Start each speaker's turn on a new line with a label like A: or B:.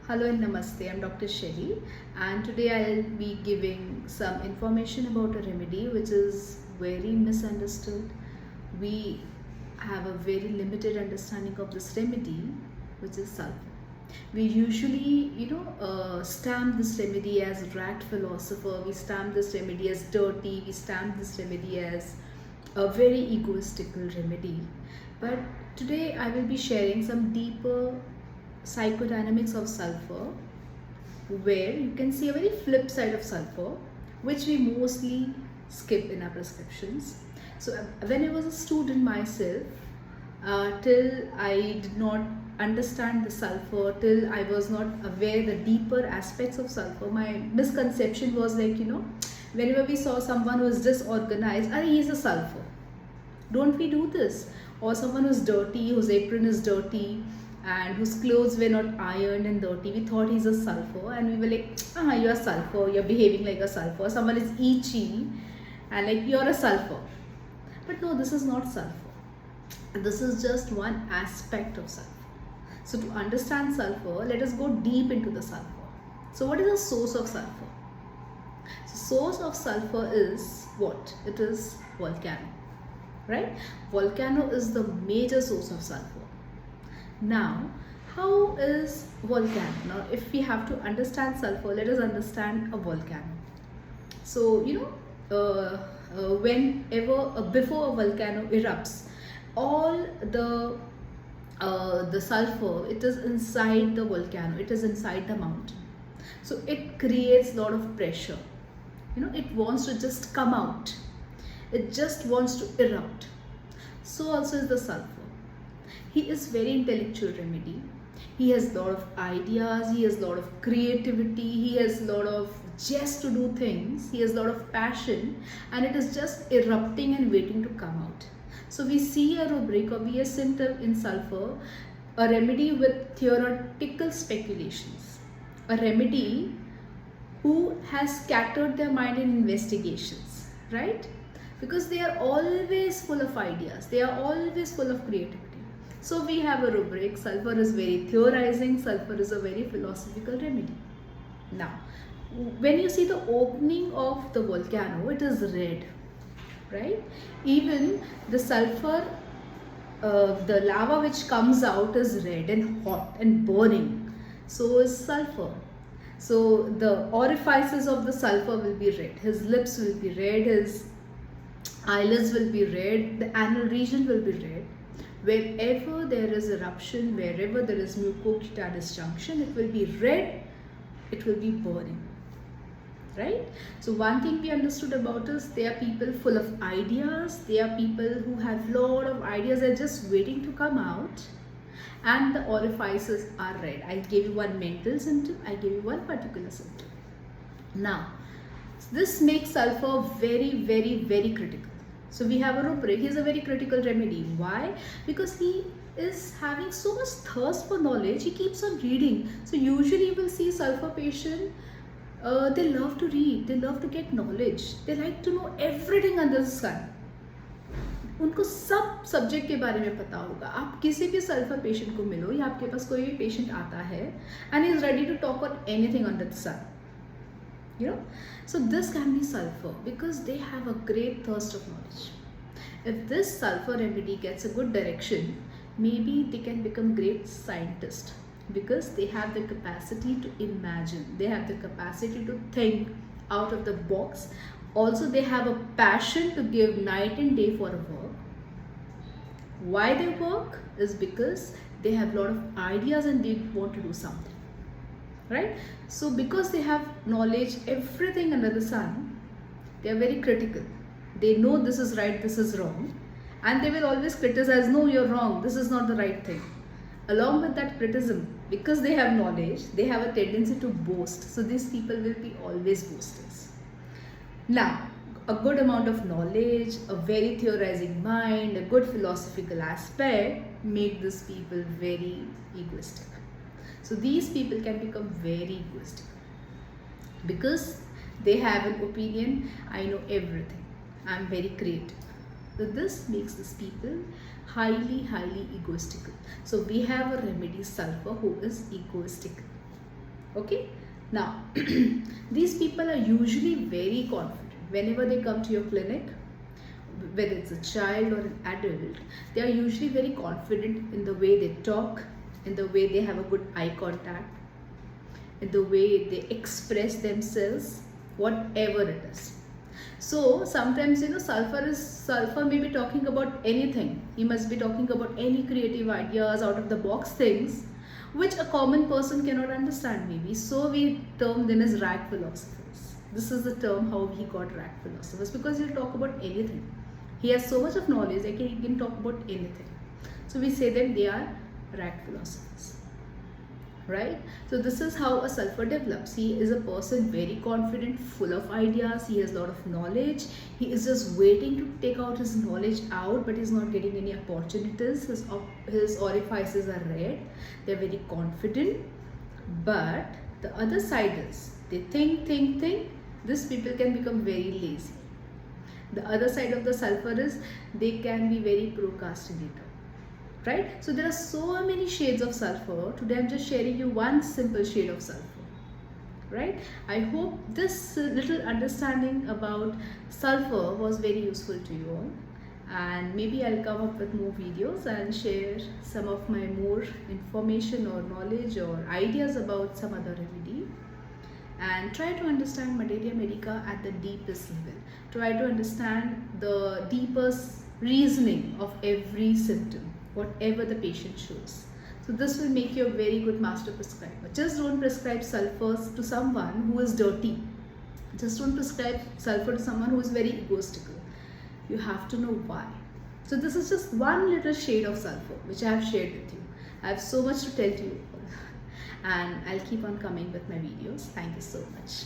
A: Hello and namaste. I'm Dr. Shelly, and today I'll be giving some information about a remedy which is very misunderstood. We have a very limited understanding of this remedy, which is sulfur. We usually, stamp this remedy as rat philosopher. We stamp this remedy as dirty. We stamp this remedy as a very egoistical remedy. But today I will be sharing some deeper psychodynamics of sulfur, where you can see a very flip side of sulfur, which we mostly skip in our prescriptions. So when I was a student myself, till I did not understand the sulfur, till I was not aware the deeper aspects of sulfur, my misconception was like, whenever we saw someone who is disorganized, he's a sulfur. Don't we do this? Or someone who's dirty, whose apron is dirty, and whose clothes were not ironed and dirty, we thought he's a sulfur, and we were like, you're a sulfur, you're behaving like a sulfur. Someone is itchy and like, you're a sulfur. But no, this is not sulfur. This is just one aspect of sulfur. So to understand sulfur, let us go deep into the sulfur. So what is the source of sulfur? So source of sulfur is what? It is volcano, right? Volcano is the major source of sulfur. Now, how is volcano? Now, if we have to understand sulfur, let us understand a volcano. So, whenever before a volcano erupts, all the sulfur, it is inside the volcano, it is inside the mountain. So it creates a lot of pressure. It wants to just come out. It just wants to erupt. So also is the sulfur. He is very intellectual remedy. He has a lot of ideas, he has a lot of creativity, he has a lot of just to do things, he has a lot of passion, and it is just erupting and waiting to come out. So we see a rubric or we see in sulfur, a remedy with theoretical speculations, a remedy who has scattered their mind in investigations, right? Because they are always full of ideas, they are always full of creativity. So we have a rubric, sulfur is very theorizing, sulfur is a very philosophical remedy. Now, when you see the opening of the volcano, it is red, right? Even the sulfur, the lava which comes out is red and hot and burning. So is sulfur. So the orifices of the sulfur will be red. His lips will be red, his eyelids will be red, the anal region will be red. Wherever there is eruption, wherever there is mucocutaneous junction, it will be red, it will be burning, right? So one thing we understood about is they are people full of ideas, they are people who have lot of ideas, they're just waiting to come out, and the orifices are red. I gave you one mental symptom, I gave you one particular symptom. Now, this makes sulfur very, very, very critical. So we have a rubric, he is a very critical remedy. Why? Because he is having so much thirst for knowledge, he keeps on reading. So usually you will see sulfur patient, they love to read, they love to get knowledge, they like to know everything under the sun. उनको सब subject के बारे में पता होगा. आप किसी भी सल्फर पेशेंट को मिलो या आपके पास कोई भी पेशेंट आता है and he is ready to talk on anything under the sun. So this can be sulfur because they have a great thirst of knowledge. If this sulfur remedy gets a good direction, maybe they can become great scientists because they have the capacity to imagine, they have the capacity to think out of the box. Also, they have a passion to give night and day for a work. Why they work is because they have a lot of ideas and they want to do something. Right? So because they have knowledge, everything under the sun, they are very critical. They know this is right, this is wrong, and they will always criticize, no, you're wrong, this is not the right thing. Along with that criticism, because they have knowledge, they have a tendency to boast. So these people will be always boasters. Now, a good amount of knowledge, a very theorizing mind, a good philosophical aspect make these people very egoistic. So these people can become very egoistic because they have an opinion, I know everything, I'm very creative. So this makes these people highly, highly egoistical. So we have a remedy sulfur who is egoistical. Okay, now these people are usually very confident whenever they come to your clinic, whether it's a child or an adult. They are usually very confident in the way they talk, in the way they have a good eye contact, in the way they express themselves, whatever it is. So sometimes, sulfur may be talking about anything. He must be talking about any creative ideas, out of the box things which a common person cannot understand maybe. So we term them as rag philosophers. This is the term how he got rag philosophers, because he'll talk about anything. He has so much of knowledge that he can talk about anything. So we say that they are rag philosophers. Right? So this is how a sulfur develops. He is a person very confident, full of ideas, he has a lot of knowledge. He is just waiting to take out his knowledge out, but he's not getting any opportunities. His orifices are red. They're very confident. But the other side is, they think. These people can become very lazy. The other side of the sulfur is, they can be very procrastinator. Right? So there are so many shades of sulfur. Today I'm just sharing you one simple shade of sulfur. Right? I hope this little understanding about sulfur was very useful to you all. And maybe I'll come up with more videos and share some of my more information or knowledge or ideas about some other remedy. And try to understand Materia Medica at the deepest level. Try to understand the deepest reasoning of every symptom, whatever the patient shows. So this will make you a very good master prescriber. Just don't prescribe sulfurs to someone who is dirty. Just don't prescribe sulfur to someone who is very egoistical. You have to know why. So this is just one little shade of sulfur which I have shared with you. I have so much to tell to you all. And I'll keep on coming with my videos. Thank you so much.